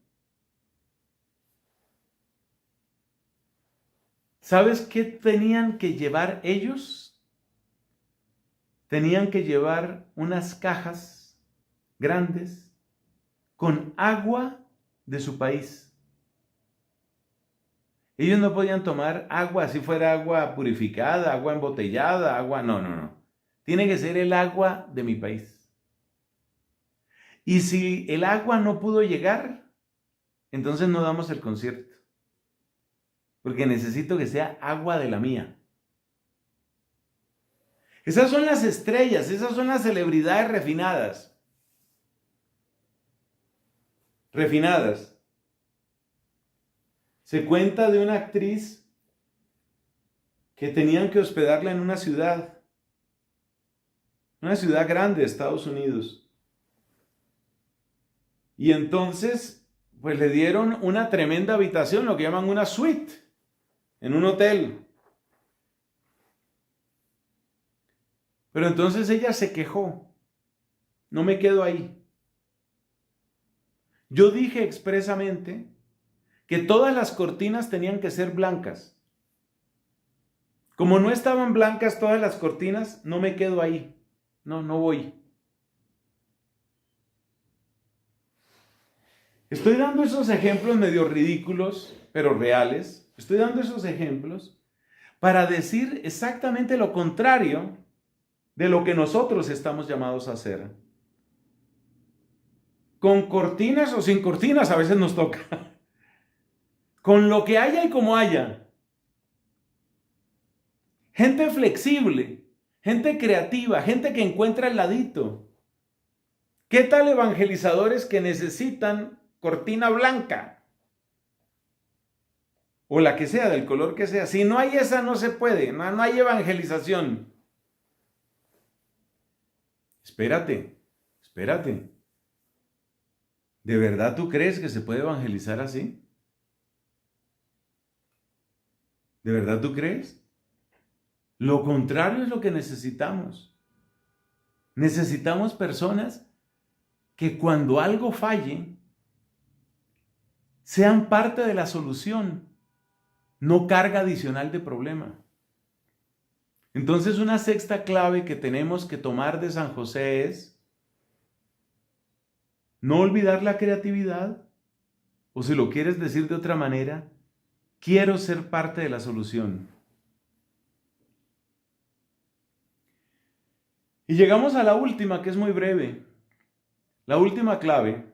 ¿Sabes qué tenían que llevar ellos? Tenían que llevar unas cajas grandes con agua de su país. Ellos no podían tomar agua, si fuera agua purificada, agua embotellada, agua... No. Tiene que ser el agua de mi país. Y si el agua no pudo llegar, entonces no damos el concierto. Porque necesito que sea agua de la mía. Esas son las estrellas, esas son las celebridades refinadas. Refinadas. Se cuenta de una actriz que tenían que hospedarla en una ciudad grande de Estados Unidos. Y entonces, pues le dieron una tremenda habitación, lo que llaman una suite, en un hotel. Pero entonces ella se quejó. No me quedo ahí. Yo dije expresamente que todas las cortinas tenían que ser blancas. Como no estaban blancas todas las cortinas, no me quedo ahí. No voy. Estoy dando esos ejemplos medio ridículos, pero reales. Estoy dando esos ejemplos para decir exactamente lo contrario de lo que nosotros estamos llamados a hacer. Con cortinas o sin cortinas a veces nos toca. Con lo que haya y como haya. Gente flexible, gente creativa, gente que encuentra el ladito. ¿Qué tal evangelizadores que necesitan cortina blanca? O la que sea, del color que sea. Si no hay esa, no se puede. No hay evangelización. Espérate. ¿De verdad tú crees que se puede evangelizar así? ¿De verdad tú crees? Lo contrario es lo que necesitamos. Necesitamos personas que cuando algo falle, sean parte de la solución, no carga adicional de problema. Entonces, una sexta clave que tenemos que tomar de San José es no olvidar la creatividad, o si lo quieres decir de otra manera, quiero ser parte de la solución. Y llegamos a la última, que es muy breve. La última clave.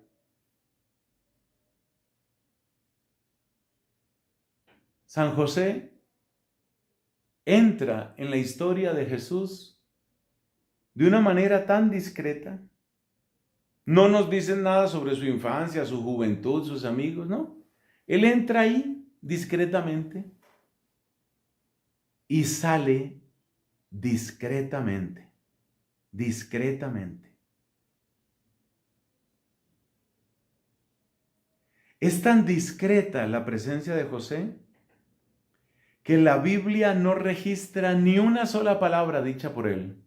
San José entra en la historia de Jesús de una manera tan discreta. No nos dicen nada sobre su infancia, su juventud, sus amigos, ¿no? Él entra ahí discretamente y sale discretamente, discretamente. Es tan discreta la presencia de José que la Biblia no registra ni una sola palabra dicha por él.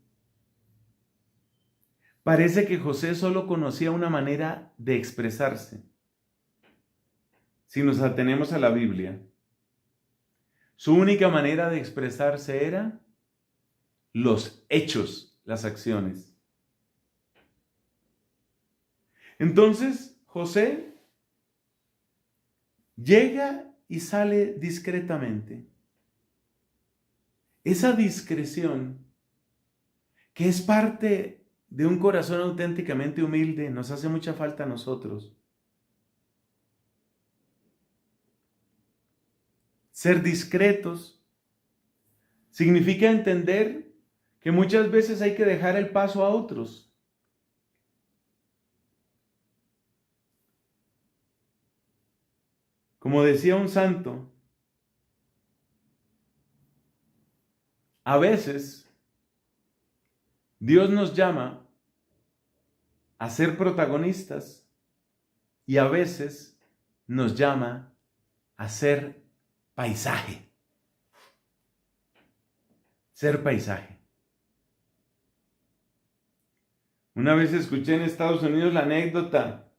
Parece que José solo conocía una manera de expresarse. Si nos atenemos a la Biblia, su única manera de expresarse era los hechos, las acciones. Entonces, José llega y sale discretamente. Esa discreción, que es parte de un corazón auténticamente humilde, nos hace mucha falta a nosotros. Ser discretos significa entender que muchas veces hay que dejar el paso a otros. Como decía un santo, a veces Dios nos llama a ser protagonistas y a veces nos llama a ser paisaje. Ser paisaje. Una vez escuché en Estados Unidos la anécdota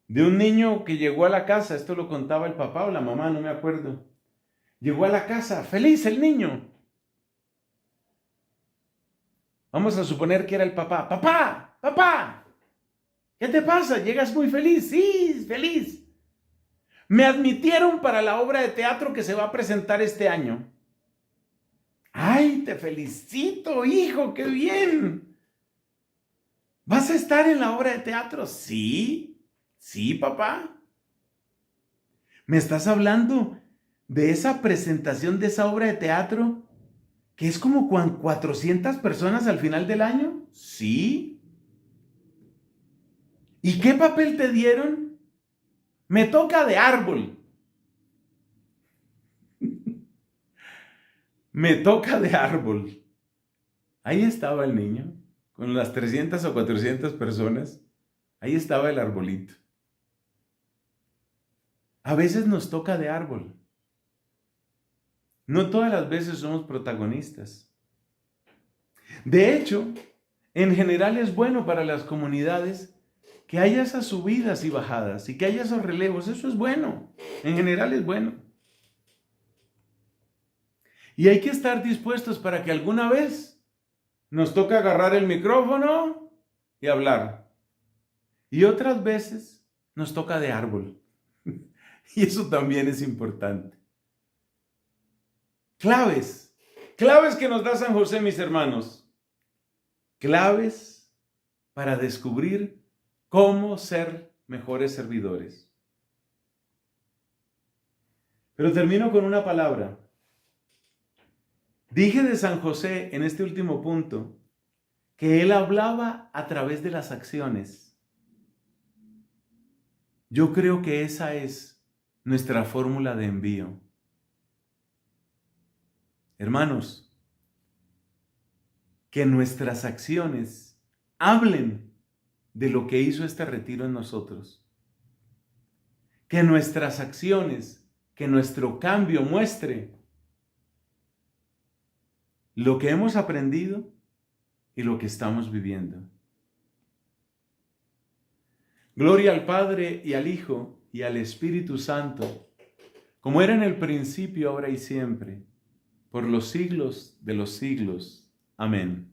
de un niño que llegó a la casa, esto lo contaba el papá o la mamá, no me acuerdo. Llegó a la casa, feliz el niño. Vamos a suponer que era el papá. ¡Papá! ¡Papá! ¿Qué te pasa? Llegas muy feliz. Sí, feliz. Me admitieron para la obra de teatro que se va a presentar este año. ¡Ay, te felicito, hijo! ¡Qué bien! ¿Vas a estar en la obra de teatro? Sí, sí, papá. ¿Me estás hablando de esa presentación de esa obra de teatro que es como 400 personas al final del año? Sí. ¿Y qué papel te dieron? Me toca de árbol. Me toca de árbol. Ahí estaba el niño, con las 300 o 400 personas. Ahí estaba el arbolito. A veces nos toca de árbol. No todas las veces somos protagonistas. De hecho, en general es bueno para las comunidades que haya esas subidas y bajadas y que haya esos relevos. Eso es bueno. En general es bueno. Y hay que estar dispuestos para que alguna vez nos toque agarrar el micrófono y hablar. Y otras veces nos toca de árbol. Y eso también es importante. Claves que nos da San José, mis hermanos. Claves para descubrir cómo ser mejores servidores. Pero termino con una palabra. Dije de San José en este último punto que él hablaba a través de las acciones. Yo creo que esa es nuestra fórmula de envío. Hermanos, que nuestras acciones hablen de lo que hizo este retiro en nosotros. Que nuestras acciones, que nuestro cambio muestre lo que hemos aprendido y lo que estamos viviendo. Gloria al Padre y al Hijo y al Espíritu Santo, como era en el principio, ahora y siempre, por los siglos de los siglos. Amén.